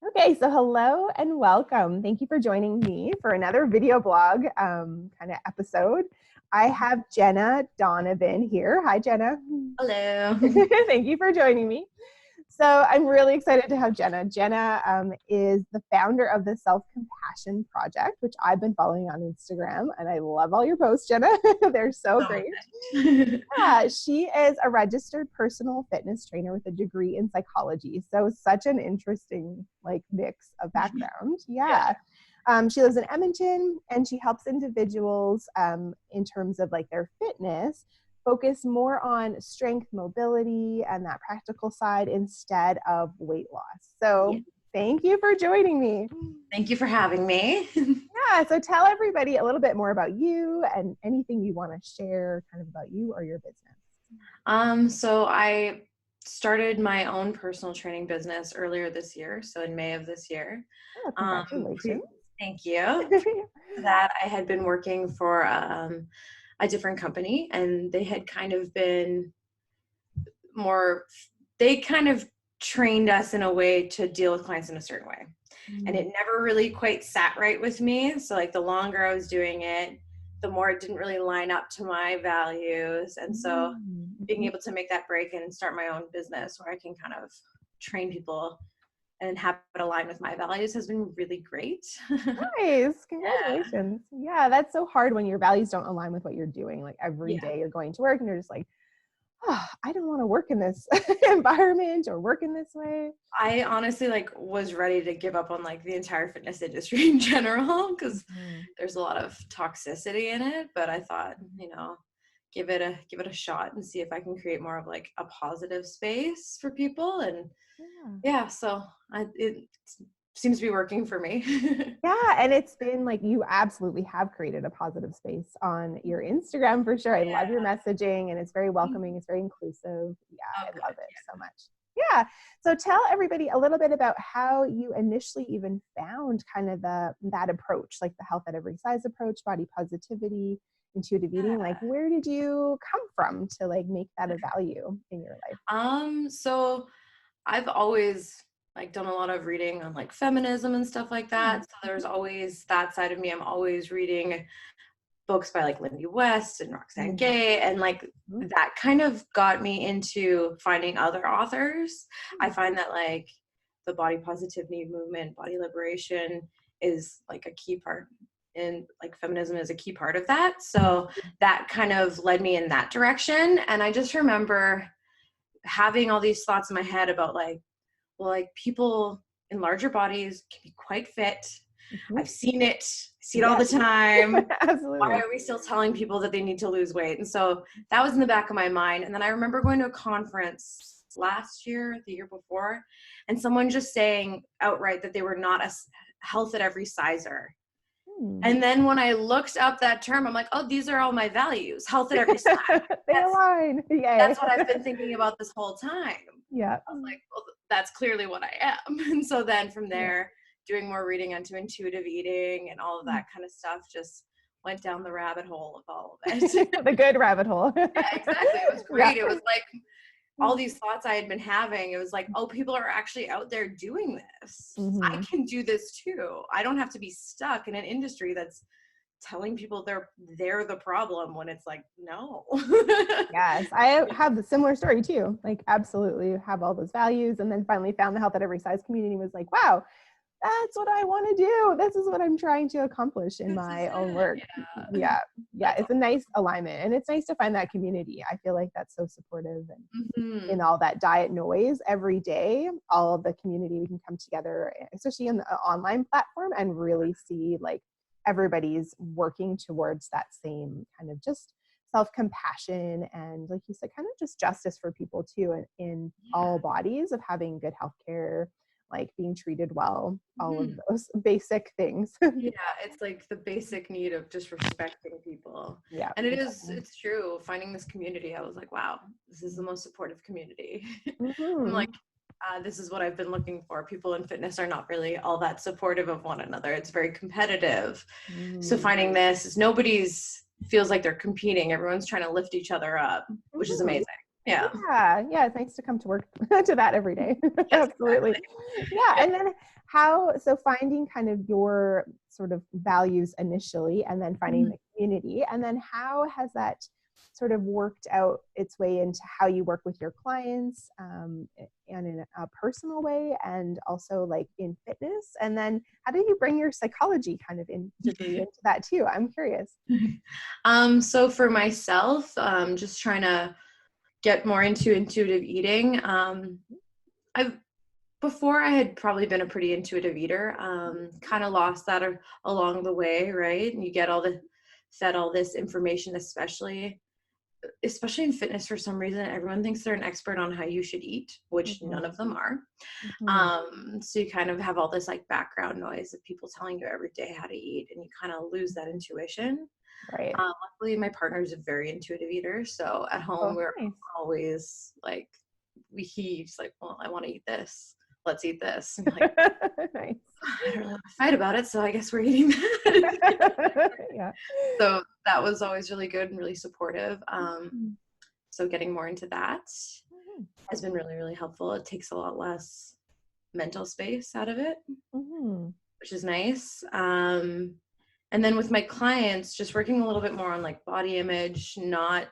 Okay, so hello and welcome. Thank you for joining me for another video blog kind of episode. I have Jenna Donovan here. Hi, Jenna. Hello. Thank you for joining me. So I'm really excited to have Jenna. Jenna is the founder of the Self-Compassion Project, which I've been following on Instagram, and I love all your posts, Jenna. They're so great. Yeah, she is a registered personal fitness trainer with a degree in psychology. So such an interesting mix of background. Yeah. She lives in Edmonton and she helps individuals in terms of their fitness focus more on strength, mobility, and that practical side instead of weight loss. So thank you for joining me. Thank you for having me. Yeah, so tell everybody a little bit more about you and anything you want to share kind of about you or your business. So I started my own personal training business earlier this year, so in May of this year. Oh, congratulations. Thank you. For that, I had been working for a different company, and they had kind of been they kind of trained us in a way to deal with clients in a certain way. And it never really quite sat right with me. So the longer I was doing it, the more it didn't really line up to my values. And so being able to make that break and start my own business where I can kind of train people and have it align with my values has been really great. Nice. Congratulations. Yeah, that's so hard when your values don't align with what you're doing. Every day you're going to work and you're just like, oh, I don't want to work in this environment or work in this way. I honestly was ready to give up on the entire fitness industry in general because there's a lot of toxicity in it. But I thought, give it a shot and see if I can create more of a positive space for people. And so it seems to be working for me. Yeah, and it's been you absolutely have created a positive space on your Instagram for sure. I love your messaging and it's very welcoming. It's very inclusive. Yeah, I love it so much. Yeah. So tell everybody a little bit about how you initially even found kind of that approach, the health at every size approach, body positivity, intuitive eating. Where did you come from to make that a value in your life? So I've always done a lot of reading on feminism and stuff like that. So there's always that side of me. I'm always reading books by Lindy West and Roxane Gay, and that kind of got me into finding other authors. I find that the body positivity movement, body liberation is a key part, and feminism is a key part of that. So that kind of led me in that direction. And I just remember having all these thoughts in my head about people in larger bodies can be quite fit. I've seen it, all the time. Absolutely. Why are we still telling people that they need to lose weight? And so that was in the back of my mind. And then I remember going to a conference last year, the year before, and someone just saying outright that they were not a health at every sizer. And then when I looked up that term, I'm like, oh, these are all my values. Health at every size. They align. Yay. That's what I've been thinking about this whole time. Yeah. I was like, well, that's clearly what I am. And so then from there, doing more reading into intuitive eating and all of that kind of stuff just went down the rabbit hole of all of it. The good rabbit hole. Yeah, exactly. It was great. It was all these thoughts I had been having. It was oh, people are actually out there doing this. I can do this too. I don't have to be stuck in an industry that's telling people they're the problem when it's no. Yes, I have the similar story too. Absolutely have all those values, and then finally found the health at every size community. Was wow, that's what I want to do. This is what I'm trying to accomplish in my own work. Yeah. It's a nice alignment, and it's nice to find that community. I feel that's so supportive, and in all that diet noise every day, all of the community, we can come together, especially in the online platform, and really see everybody's working towards that same kind of just self-compassion and, like you said, kind of just justice for people too, in all bodies, of having good healthcare, being treated well, all of those basic things. It's the basic need of just respecting people. Yeah. And it's true. Finding this community, I was wow, this is the most supportive community. I'm this is what I've been looking for. People in fitness are not really all that supportive of one another. It's very competitive. So finding this, nobody's feels like they're competing. Everyone's trying to lift each other up, which is amazing. Yeah. It's nice to come to work to that every day. Yes, absolutely. Exactly. Yeah. And then So finding kind of your sort of values initially, and then finding the community, and then how has that sort of worked out its way into how you work with your clients, and in a personal way, and also like in fitness? And then how do you bring your psychology kind of degree into that too? I'm curious. So for myself, just trying to get more into intuitive eating. Before I had probably been a pretty intuitive eater, kind of lost that along the way, right? And you get fed all this information, especially in fitness. For some reason, everyone thinks they're an expert on how you should eat, which none of them are. So you kind of have all this like background noise of people telling you every day how to eat, and you kind of lose that intuition. Right. Luckily, my partner is a very intuitive eater, so at home we're always like, he's like, well, I want to eat this. Let's eat this. And like, nice. I don't really want to fight about it, so I guess we're eating that. Yeah. So that was always really good and really supportive. So getting more into that has been really, really helpful. It takes a lot less mental space out of it, which is nice. And then with my clients, just working a little bit more on like body image, not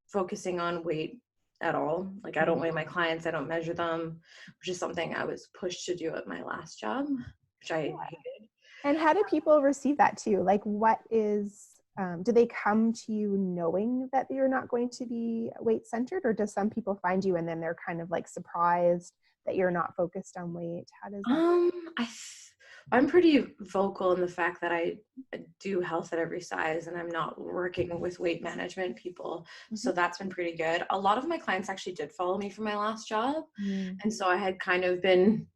focusing on weight at all. Like I don't weigh my clients, I don't measure them, which is something I was pushed to do at my last job, which I hated. And how do people receive that too? Like what is, do they come to you knowing that you're not going to be weight centered, or does some people find you and then they're kind of like surprised that you're not focused on weight? How does that I'm pretty vocal in the fact that I do health at every size, and I'm not working with weight management people. So that's been pretty good. A lot of my clients actually did follow me from my last job. And so I had kind of been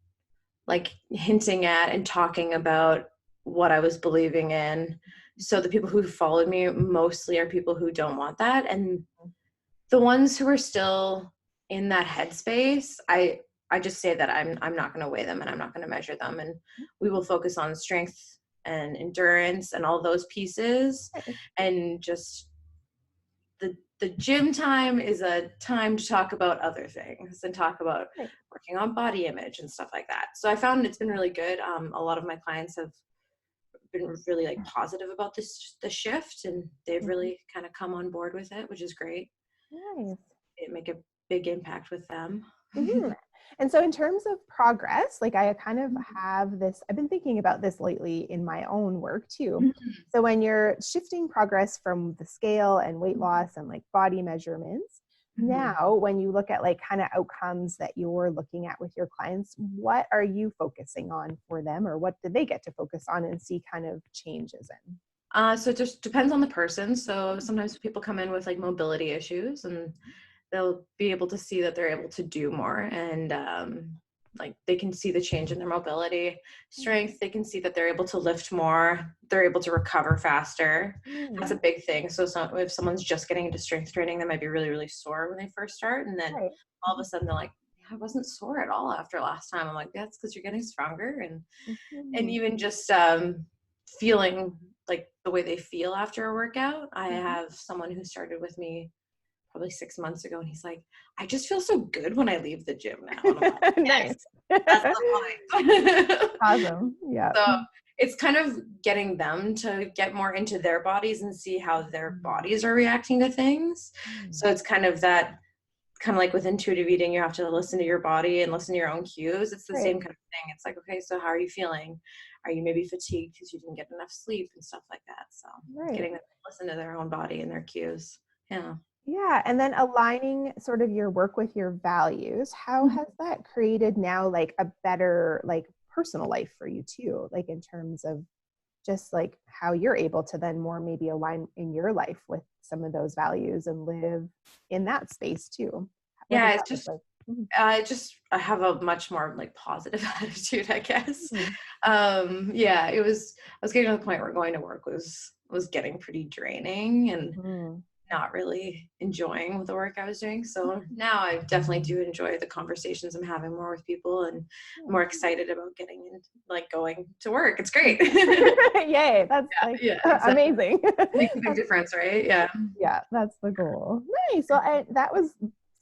like hinting at and talking about what I was believing in. So the people who followed me mostly are people who don't want that. And the ones who are still in that headspace, I just say that I'm not going to weigh them and I'm not going to measure them, and we will focus on strength and endurance and all those pieces. And just the gym time is a time to talk about other things and talk about working on body image and stuff like that. So I found it's been really good. A lot of my clients have been really like positive about the shift, and they've really kind of come on board with it, which is great. Nice. It make a big impact with them. And so in terms of progress, like I kind of have this, I've been thinking about this lately in my own work too. So when you're shifting progress from the scale and weight loss and like body measurements, now when you look at like kind of outcomes that you're looking at with your clients, what are you focusing on for them, or what do they get to focus on and see kind of changes in? So it just depends on the person. So sometimes people come in with like mobility issues, and they'll be able to see that they're able to do more, and like they can see the change in their mobility. Strength, they can see that they're able to lift more, they're able to recover faster. That's a big thing. So if someone's just getting into strength training, they might be really, really sore when they first start, and then all of a sudden they're like, I wasn't sore at all after last time. I'm like, that's because you're getting stronger. And even just feeling like the way they feel after a workout. I have someone who started with me probably 6 months ago, and he's like, I just feel so good when I leave the gym now. And I'm like, Nice. That's the point. Awesome. Yeah. So it's kind of getting them to get more into their bodies and see how their bodies are reacting to things. So it's kind of like with intuitive eating, you have to listen to your body and listen to your own cues. It's the same kind of thing. It's like, okay, so how are you feeling? Are you maybe fatigued because you didn't get enough sleep and stuff like that? So getting them to listen to their own body and their cues. Yeah. And then aligning sort of your work with your values, how has that created now like a better like personal life for you too? Like in terms of just like how you're able to then more maybe align in your life with some of those values and live in that space too. Yeah, it's just, I have a much more like positive attitude, I guess. I was getting to the point where going to work was getting pretty draining and not really enjoying the work I was doing. So now I definitely do enjoy the conversations I'm having more with people, and more excited about getting in, like going to work. It's great. Yay. That's amazing. Makes a big difference, right? Yeah. Yeah, that's the goal. Nice. Well, that was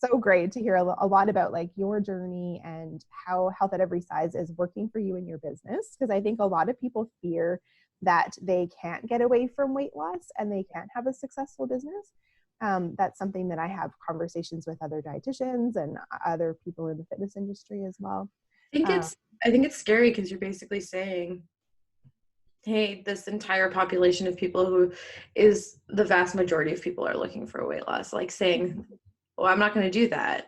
so great to hear a lot about like your journey and how Health at Every Size is working for you in your business. Because I think a lot of people fear that they can't get away from weight loss and they can't have a successful business. That's something that I have conversations with other dietitians and other people in the fitness industry as well. I think it's scary because you're basically saying, hey, this entire population of people who is the vast majority of people are looking for weight loss, like saying, well, I'm not going to do that.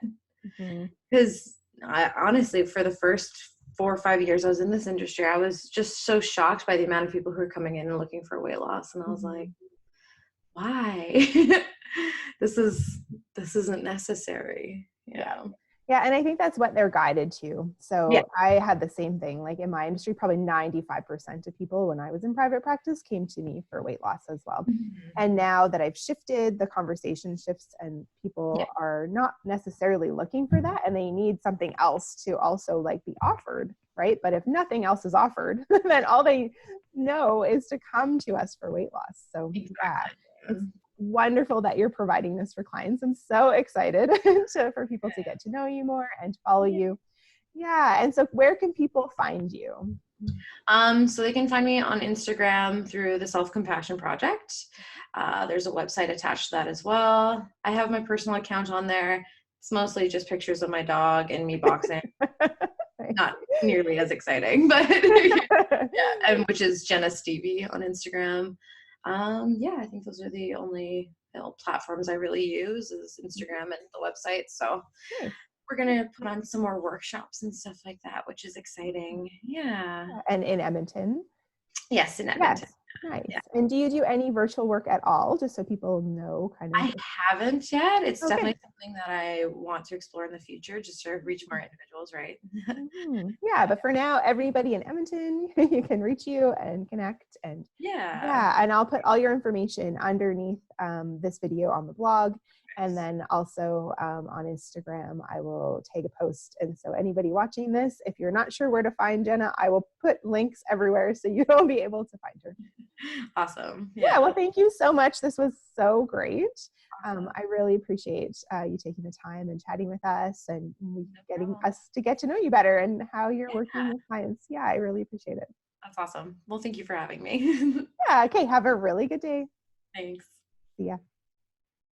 Because I honestly, for the first 4 or 5 years I was in this industry, I was just so shocked by the amount of people who are coming in and looking for weight loss. And I was like, why? This isn't necessary. Yeah, and I think that's what they're guided to. So Yeah. I had the same thing. Like in my industry, probably 95% of people when I was in private practice came to me for weight loss as well. And now that I've shifted, the conversation shifts and people are not necessarily looking for that and they need something else to also like be offered, right? But if nothing else is offered, then all they know is to come to us for weight loss. So yeah, it's wonderful that you're providing this for clients. I'm so excited for people to get to know you more and follow you. Yeah. And so where can people find you? So they can find me on Instagram through the Self-Compassion Project. There's a website attached to that as well. I have my personal account on there. It's mostly just pictures of my dog and me boxing. Not nearly as exciting, but and which is Jenna Stevie on Instagram. I think those are the only platforms I really use is Instagram and the website. So we're going to put on some more workshops and stuff like that, which is exciting. Yeah. And in Edmonton? Yes, in Edmonton. Yes. Nice. Yeah. And do you do any virtual work at all, just so people know kind of? I haven't yet. It's definitely something that I want to explore in the future, just to reach more individuals, right? Yeah, but for now, everybody in Edmonton, you can reach you and connect. And and I'll put all your information underneath this video on the blog. And then also on Instagram, I will tag a post. And so anybody watching this, if you're not sure where to find Jenna, I will put links everywhere so you'll be able to find her. Awesome. Yeah, well, thank you so much. This was so great. I really appreciate you taking the time and chatting with us and getting us to get to know you better and how you're working with clients. Yeah, I really appreciate it. That's awesome. Well, thank you for having me. Yeah, okay. Have a really good day. Thanks. See ya.